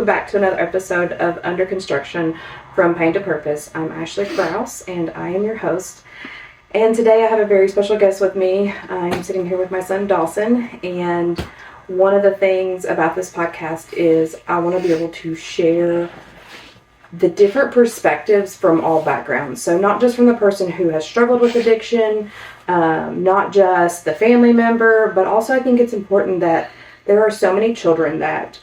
welcome back to another episode of Under Construction from Pain to Purpose. I'm Ashley Krause, and I am your host. And today I have a very special guest with me. I'm sitting here with my son Dawson, and one of the things about this podcast is I want to be able to share the different perspectives from all backgrounds. So not just from the person who has struggled with addiction, not just the family member, but also I think it's important that there are so many children that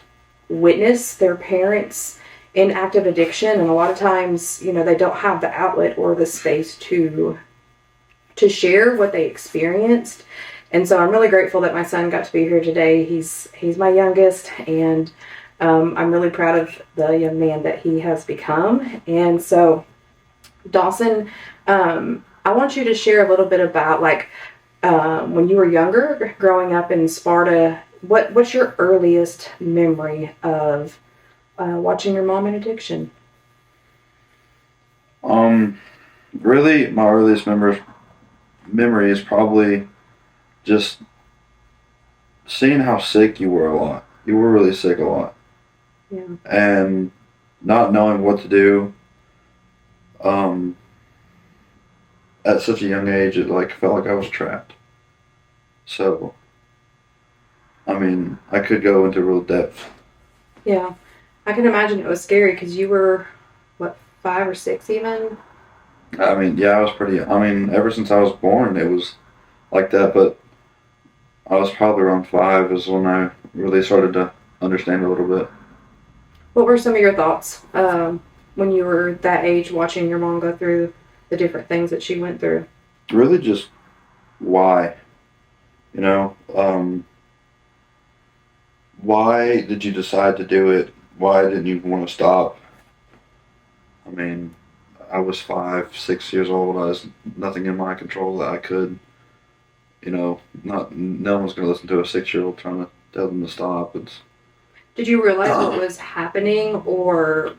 witness their parents in active addiction, and a lot of times, they don't have the outlet or the space to share what they experienced. And so I'm really grateful that my son got to be here today. He's my youngest, and I'm really proud of the young man that he has become. And so, Dawson, I want you to share a little bit about when you were younger, growing up in Sparta. What's your earliest memory of watching your mom in addiction? Really, my earliest memory is probably just seeing how sick you were a lot. You were really sick a lot. Yeah. And not knowing what to do. At such a young age, it felt like I was trapped. So, I could go into real depth. Yeah, I can imagine it was scary because you were, 5 or 6 even? I was pretty, ever since I was born, it was like that, but I was probably around 5 is when I really started to understand a little bit. What were some of your thoughts when you were that age, watching your mom go through the different things that she went through? Really just why? Why did you decide to do it? Why didn't you want to stop? I was 5, 6 years old. I was nothing in my control that I could. No one's going to listen to a 6-year-old trying to tell them to stop. Did you realize what was happening, or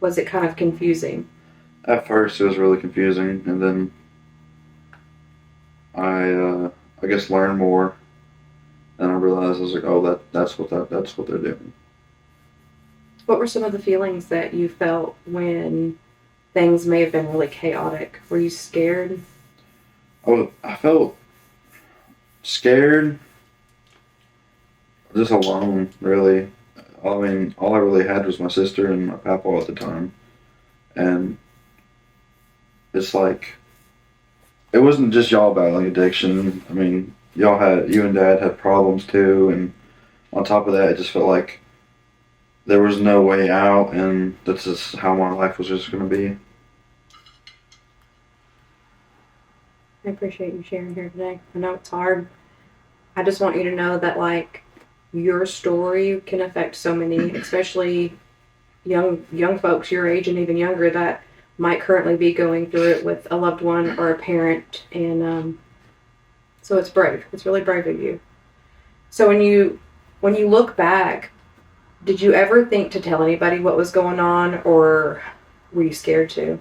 was it kind of confusing? At first, it was really confusing, and then I guess learned more, and I realized I was like, oh, that's what they're doing. What were some of the feelings that you felt when things may have been really chaotic? Were you scared? I felt scared, just alone, really. All I really had was my sister and my papa at the time, and it's like, it wasn't just y'all battling addiction. You and Dad had problems too, and on top of that, it just felt like there was no way out, and that's just how my life was just going to be. I appreciate you sharing here today. I know it's hard. I just want you to know that, your story can affect so many, especially young folks your age and even younger that might currently be going through it with a loved one or a parent, and so it's brave. It's really brave of you. So when you look back, did you ever think to tell anybody what was going on, or were you scared to?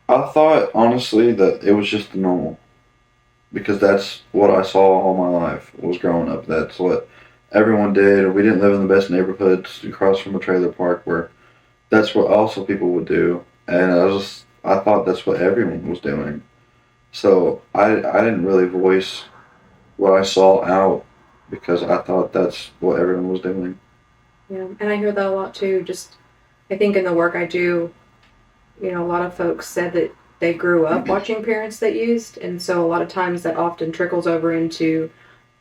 I thought, honestly, that it was just normal, because that's what I saw all my life was growing up. That's what everyone did. We didn't live in the best neighborhoods across from a trailer park where that's what also people would do, and I thought that's what everyone was doing. So I didn't really voice what I saw out, because I thought that's what everyone was doing. Yeah, and I hear that a lot too. I think in the work I do, a lot of folks said that they grew up watching parents that used, and so a lot of times that often trickles over into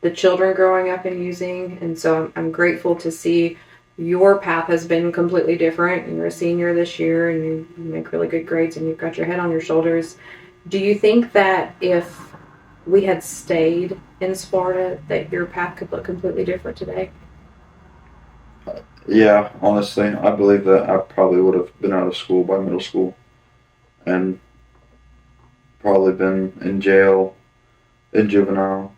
the children growing up and using. And so I'm grateful to see your path has been completely different, and you're a senior this year, and you make really good grades, and you've got your head on your shoulders. Do you think that if we had stayed in Sparta, that your path could look completely different today? Yeah, honestly, I believe that I probably would have been out of school by middle school, and probably been in jail, in juvenile,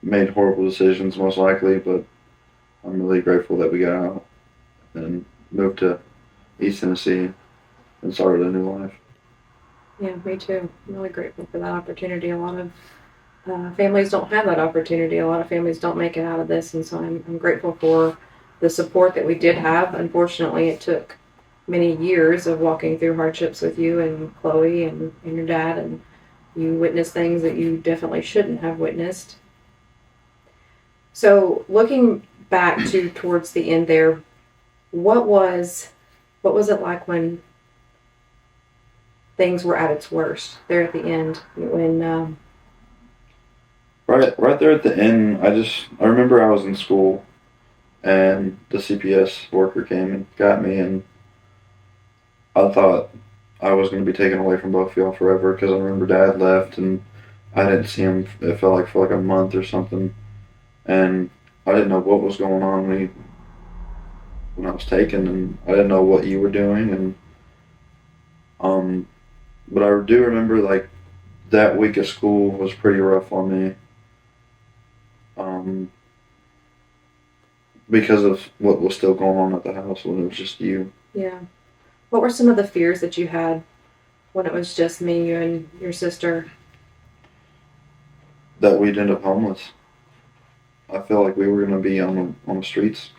made horrible decisions most likely, but I'm really grateful that we got out and moved to East Tennessee and started a new life. Yeah, me too. I'm really grateful for that opportunity. A lot of families don't have that opportunity. A lot of families don't make it out of this, and so I'm grateful for the support that we did have. Unfortunately, it took many years of walking through hardships with you and Chloe and your dad, and you witnessed things that you definitely shouldn't have witnessed. So looking back to towards the end there, what was it like when things were at its worst there at the end when Right there at the end, I remember I was in school, and the CPS worker came and got me, and I thought I was going to be taken away from both of y'all forever, because I remember Dad left, and I didn't see him. It felt like for like a month or something, and I didn't know what was going on when I was taken, and I didn't know what you were doing, and but I do remember like that week of school was pretty rough on me, because of what was still going on at the house when it was just you. yeah, what were some of the fears that you had when it was just me, you and your sister? That we'd end up homeless. I felt like we were going to be on the streets.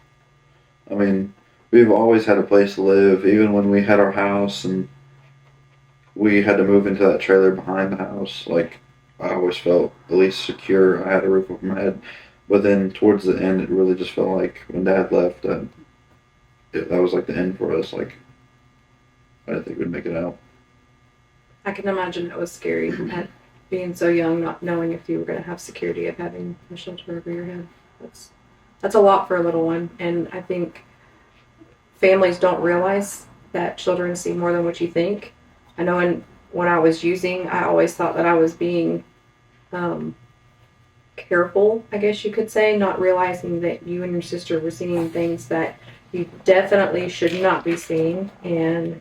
I mean, we've always had a place to live, even when we had our house and we had to move into that trailer behind the house. Like, I always felt at least secure. I had a roof over my head. But then towards the end, it really just felt like when Dad left, that was like the end for us. Like, I didn't think we'd make it out. I can imagine it was scary at being so young, not knowing if you were going to have security of having a shelter over your head. That's a lot for a little one, and I think families don't realize that children see more than what you think. I know when I was using, I always thought that I was being careful, I guess you could say, not realizing that you and your sister were seeing things that you definitely should not be seeing. And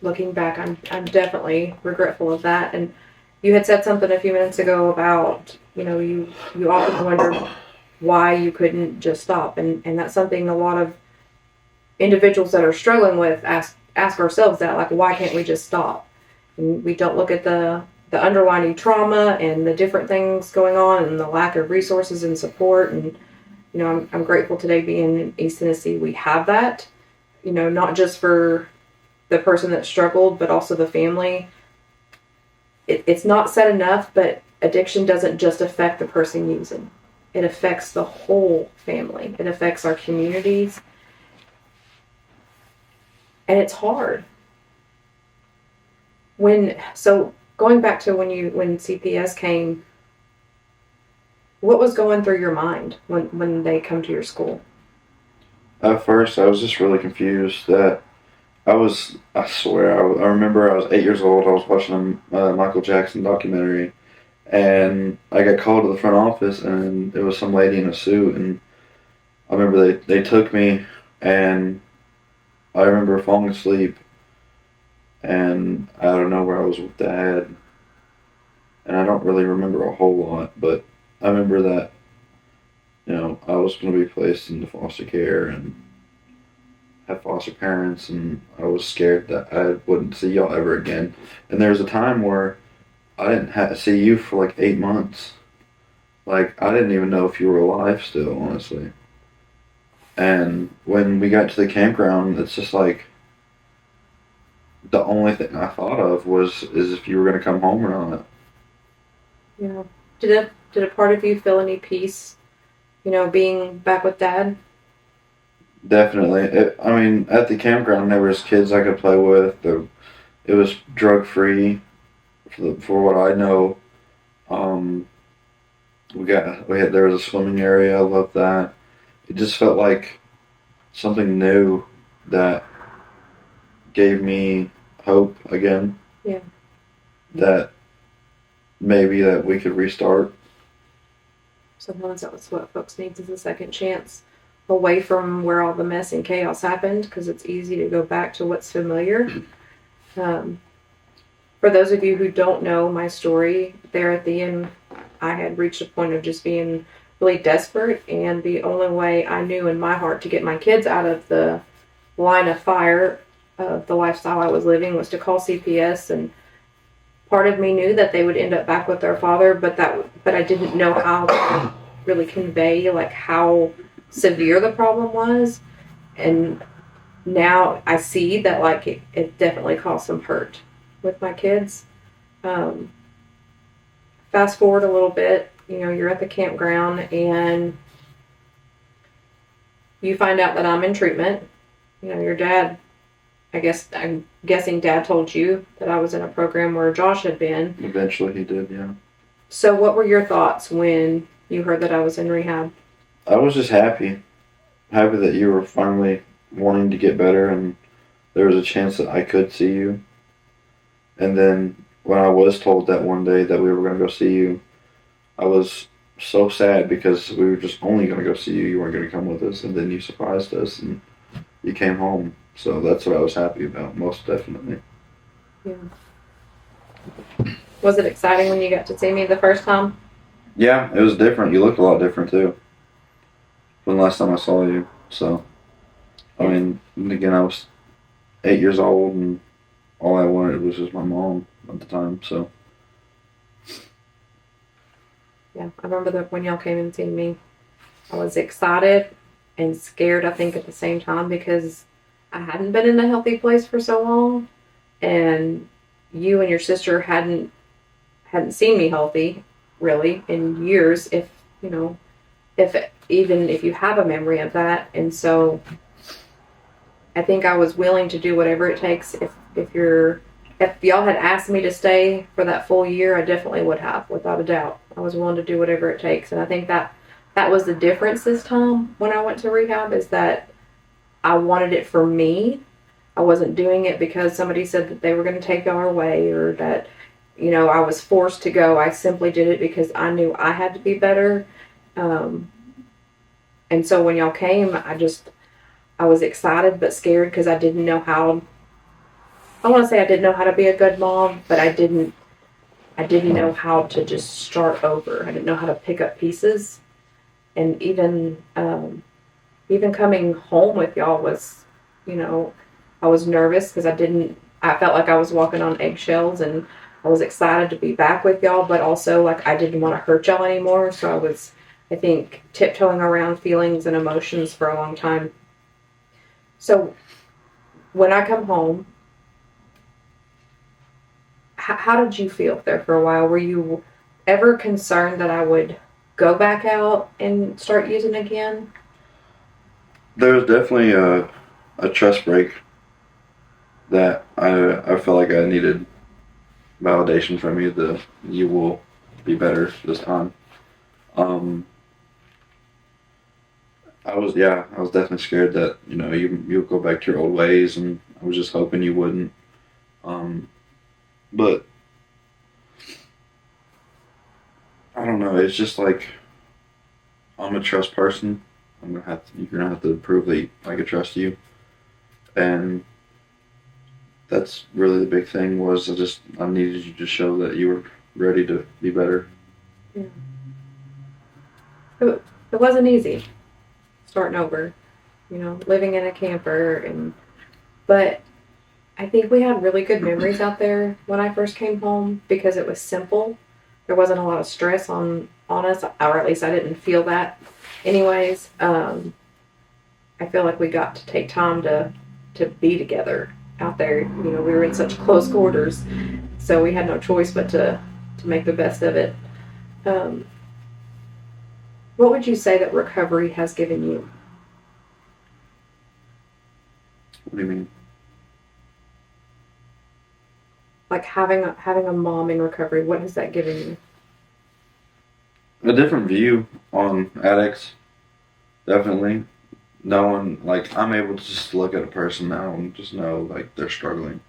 looking back, I'm definitely regretful of that. And you had said something a few minutes ago about, you often wondered why you couldn't just stop, and that's something a lot of individuals that are struggling with ask ourselves, that, like, why can't we just stop? And we don't look at the underlying trauma and the different things going on and the lack of resources and support. And I'm grateful today being in East Tennessee we have that, not just for the person that struggled, but also the family. It's not said enough, but addiction doesn't just affect the person using. It affects the whole family. It affects our communities. And it's hard. So going back to when CPS came, what was going through your mind when they come to your school? At first, I was just really confused that I swear, I remember I was 8 years old. I was watching a Michael Jackson documentary, and I got called to the front office, and it was some lady in a suit, and I remember they took me, and I remember falling asleep, and I don't know where I was with Dad, and I don't really remember a whole lot, but I remember that, I was going to be placed into foster care and have foster parents, and I was scared that I wouldn't see y'all ever again. And there was a time where I didn't see you for like 8 months. Like, I didn't even know if you were alive still, honestly. And when we got to the campground, it's just like the only thing I thought of is if you were going to come home or not. Yeah. Did a part of you feel any peace, being back with Dad? Definitely. At the campground, there was kids I could play with. It was drug free, for what I know. There was a swimming area. I loved that. It just felt like something new that gave me hope again. Yeah. That maybe that we could restart. Sometimes that's what folks need, is a second chance away from where all the mess and chaos happened, because it's easy to go back to what's familiar. For those of you who don't know my story, there at the end, I had reached a point of just being really desperate, and the only way I knew in my heart to get my kids out of the line of fire of the lifestyle I was living was to call CPS. And part of me knew that they would end up back with their father, but I didn't know how to really convey, like, how severe the problem was. And now I see that, like, it definitely caused some hurt with my kids. Um, Fast forward a little bit, you're at the campground and you find out that I'm in treatment. Your dad, I'm guessing dad told you that I was in a program where Josh had been. Eventually he did, yeah. So what were your thoughts when you heard that I was in rehab? I was just happy. Happy that you were finally wanting to get better and there was a chance that I could see you. And then when I was told that one day that we were going to go see you, I was so sad because we were just only going to go see you. You weren't going to come with us, and then you surprised us and you came home. So that's what I was happy about, most definitely. Yeah. Was it exciting when you got to see me the first time? Yeah, it was different. You looked a lot different too from the last time I saw you. So, I mean, again, I was 8 years old and all I wanted was just my mom at the time, so. Yeah, I remember that when y'all came and seen me, I was excited and scared, I think, at the same time, because I hadn't been in a healthy place for so long, and you and your sister hadn't seen me healthy, really, in years, if you have a memory of that. And so I think I was willing to do whatever it takes. If y'all had asked me to stay for that full year, I definitely would have, without a doubt. I was willing to do whatever it takes. And I think that was the difference this time when I went to rehab, is that I wanted it for me. I wasn't doing it because somebody said that they were going to take y'all away, or that, I was forced to go. I simply did it because I knew I had to be better. And so when y'all came, I was excited but scared because I didn't know how. I want to say I didn't know how to be a good mom, but I didn't know how to just start over. I didn't know how to pick up pieces. And even coming home with y'all was, I was nervous because I felt like I was walking on eggshells, and I was excited to be back with y'all, but also, like, I didn't want to hurt y'all anymore. So I was, I think, tiptoeing around feelings and emotions for a long time. So when I come home, how did you feel there for a while? Were you ever concerned that I would go back out and start using again? There was definitely a trust break that I felt like I needed validation from you that you will be better this time. I was definitely scared that, you'll go back to your old ways, and I was just hoping you wouldn't. But I don't know, it's just like, I'm a trust person. You're gonna have to prove that I could trust you. And that's really the big thing, was I needed you to show that you were ready to be better. Yeah. It wasn't easy starting over, living in a camper, but I think we had really good memories out there when I first came home because it was simple. There wasn't a lot of stress on us, or at least I didn't feel that. Anyways, I feel like we got to take time to be together out there. We were in such close quarters, so we had no choice but to make the best of it. What would you say that recovery has given you? What do you mean? Like having a mom in recovery, what has that given you? A different view on addicts, definitely. Knowing, like, I'm able to just look at a person now and just know, like, they're struggling.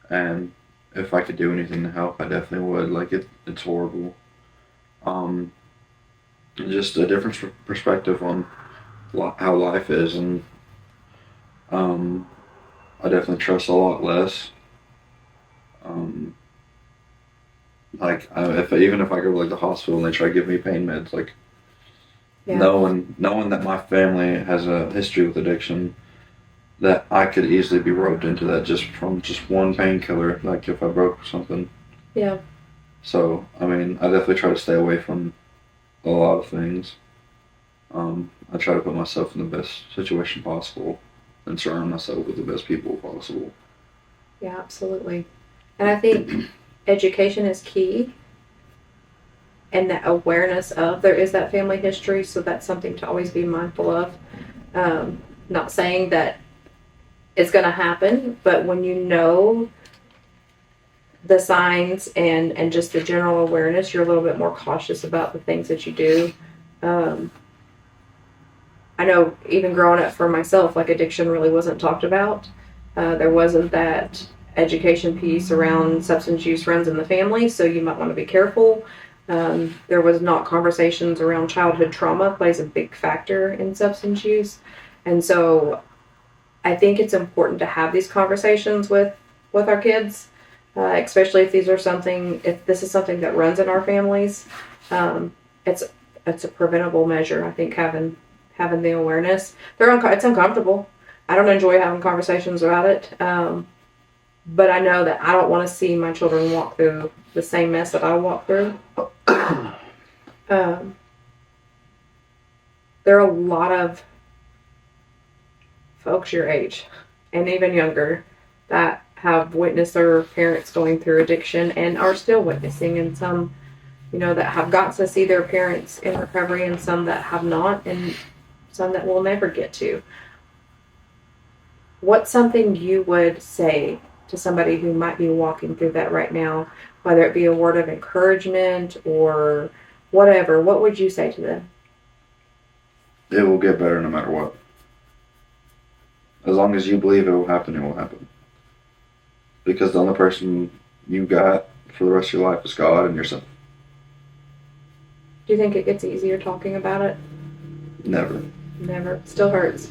And if I could do anything to help, I definitely would. Like, it's horrible. Just a different perspective on how life is, and I definitely trust a lot less. Even if I go to, like, the hospital and they try to give me pain meds, like, yeah. knowing that my family has a history with addiction, that I could easily be roped into that just from just one painkiller, like if I broke something. Yeah. So, I mean, I definitely try to stay away from a lot of things. I try to put myself in the best situation possible and surround myself with the best people possible. Yeah, absolutely. And I think education is key, and that awareness of there is that family history, so that's something to always be mindful of. Not saying that it's going to happen, but when you know the signs and just the general awareness, you're a little bit more cautious about the things that you do. Um, I know even growing up for myself, like addiction really wasn't talked about. There wasn't that education piece around substance use runs in the family, so you might want to be careful. There was not conversations around childhood trauma plays a big factor in substance use, and so I think it's important to have these conversations with our kids, especially if this is something that runs in our families. Um, it's it's a preventable measure. I think having the awareness. It's uncomfortable. I don't enjoy having conversations about it, but I know that I don't want to see my children walk through the same mess that I walked through. Um, there are a lot of folks your age and even younger that have witnessed their parents going through addiction and are still witnessing, and some, that have got to see their parents in recovery, and some that have not, and some that will never get to. What's something you would say to somebody who might be walking through that right now, whether it be a word of encouragement or whatever? What would you say to them? It will get better no matter what. As long as you believe it will happen, it will happen. Because the only person you got for the rest of your life is God and yourself. Do you think it gets easier talking about it? Never. Never. Still hurts.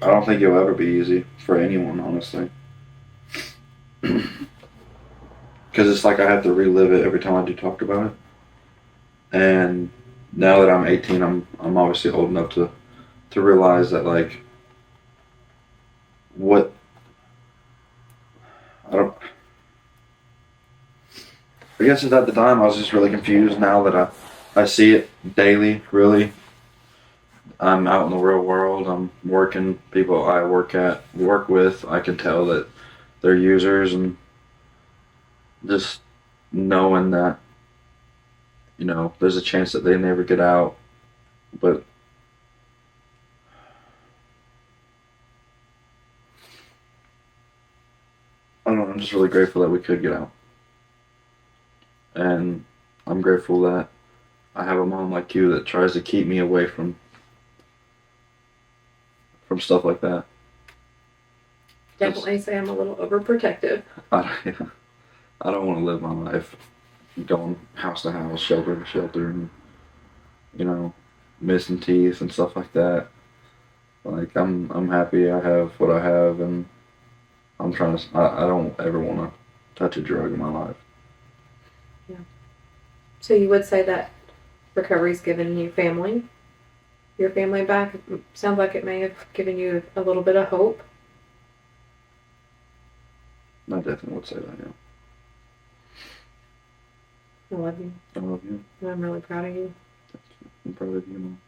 I don't think it'll ever be easy for anyone, honestly. Because it's like I have to relive it every time I do talk about it. And now that I'm 18, I'm obviously old enough to realize that, like, what I guess at the time I was just really confused. Now that I see it daily, really, I'm out in the real world. I'm working people I work with. I can tell that they're users, and just knowing that, there's a chance that they never get out, but I don't know, I'm just really grateful that we could get out. And I'm grateful that I have a mom like you that tries to keep me away from stuff like that. Definitely say I'm a little overprotective. I don't want to live my life going house to house, shelter to shelter, and missing teeth and stuff like that. Like, I'm happy I have what I have, and I'm trying to. I don't ever want to touch a drug in my life. Yeah. So you would say that recovery's given you your family back. It sounds like it may have given you a little bit of hope. I definitely would say that, yeah. I love you. I love you. And I'm really proud of you. I'm proud of you, Mom.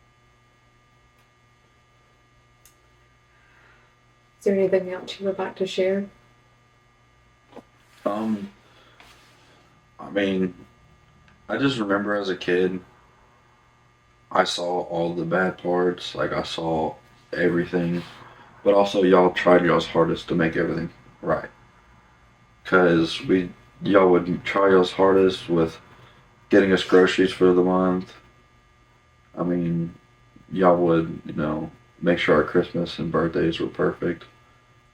Is there anything else you would like to share? I mean, I just remember as a kid, I saw all the bad parts. Like, I saw everything. But also, y'all tried y'all's hardest to make everything right. Because y'all would try y'all's hardest with getting us groceries for the month. I mean, y'all would, make sure our Christmas and birthdays were perfect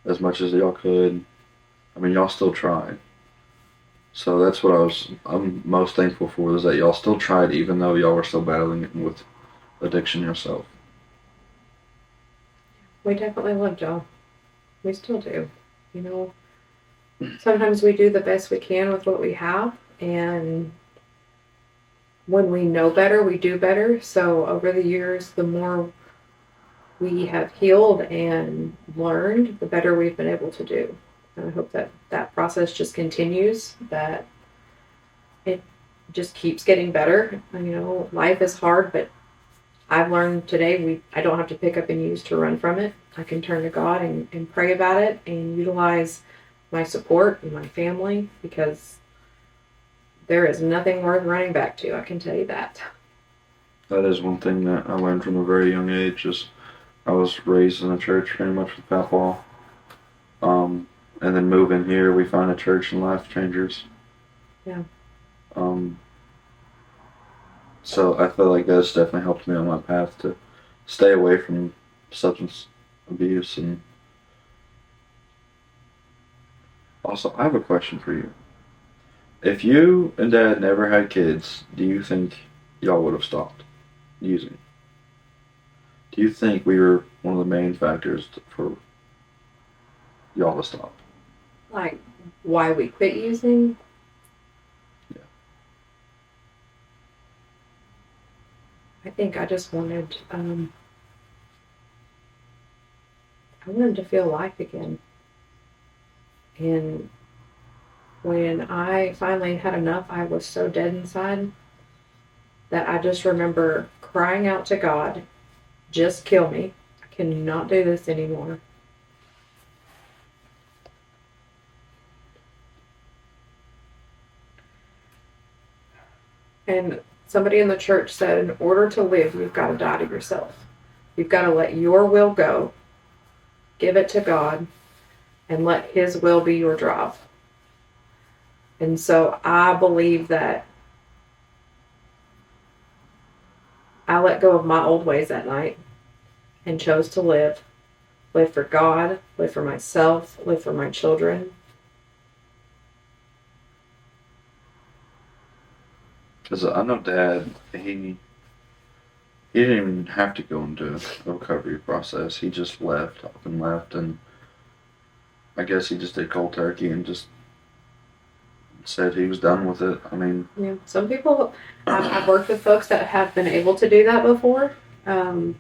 as much as y'all could. I mean, y'all still tried. So that's what I'm most thankful for, is that y'all still tried even though y'all were still battling it with addiction yourself. We definitely loved y'all. We still do. Sometimes we do the best we can with what we have, and when we know better, we do better. So over the years, the more we have healed and learned, the better we've been able to do. And I hope that process just continues, that just keeps getting better. Life is hard, but I've learned today I don't have to pick up and use to run from it. I can turn to God and pray about it and utilize my support and my family, because there is nothing worth running back to. I can tell you that. That is one thing that I learned from a very young age. Is I was raised in a church pretty much with Papa. And then moving here, we find a church and life changers. Yeah. So I feel like that's definitely helped me on my path to stay away from substance abuse. And also, I have a question for you. If you and Dad never had kids, do you think y'all would have stopped using? Do you think we were one of the main factors for y'all to stop? Like, why we quit using? Yeah. I think I just wanted, I wanted to feel life again. And when I finally had enough, I was so dead inside that I just remember crying out to God, just kill me. I cannot do this anymore. And somebody in the church said, in order to live, you've got to die to yourself. You've got to let your will go, give it to God, and let His will be your drive. And so I believe that I let go of my old ways that night and chose to live for God, live for myself, live for my children. Because I know Dad, he didn't even have to go into a recovery process. He just left, up and left, and I guess he just did cold turkey and just said he was done with it. I mean, Yeah, some people, I've worked with folks that have been able to do that before. For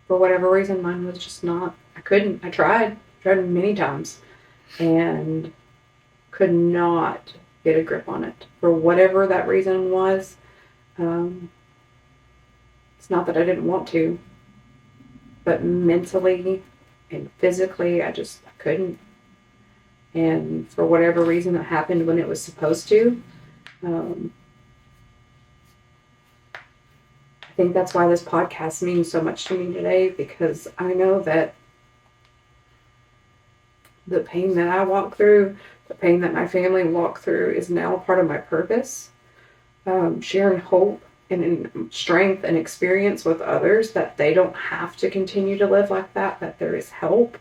whatever reason, mine was just not. I couldn't. I tried many times, and could not get a grip on it for whatever that reason was. It's not that I didn't want to, but mentally and physically, I couldn't. And for whatever reason, it happened when it was supposed to. I think that's why this podcast means so much to me today, because I know that the pain that I walk through, the pain that my family walked through, is now a part of my purpose. Sharing hope and strength and experience with others, that they don't have to continue to live like that, that there is help,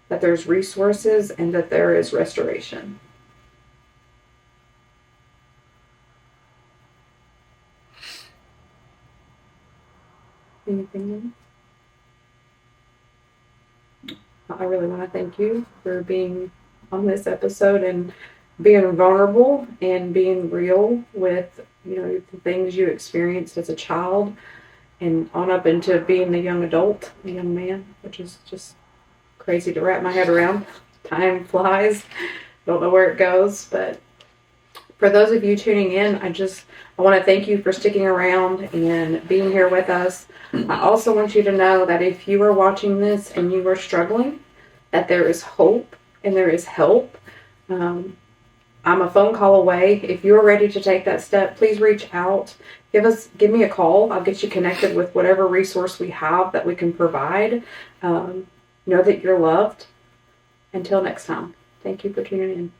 that there's resources, and that there is restoration. Anything else? I really want to thank you for being on this episode and being vulnerable and being real with, the things you experienced as a child and on up into being a young adult, a young man, which is just crazy to wrap my head around. Time flies. Don't know where it goes, but for those of you tuning in, I want to thank you for sticking around and being here with us. I also want you to know that if you are watching this and you are struggling, that there is hope and there is help. I'm a phone call away. If you're ready to take that step, please reach out. Give me a call. I'll get you connected with whatever resource we have that we can provide. Know that you're loved. Until next time, thank you for tuning in.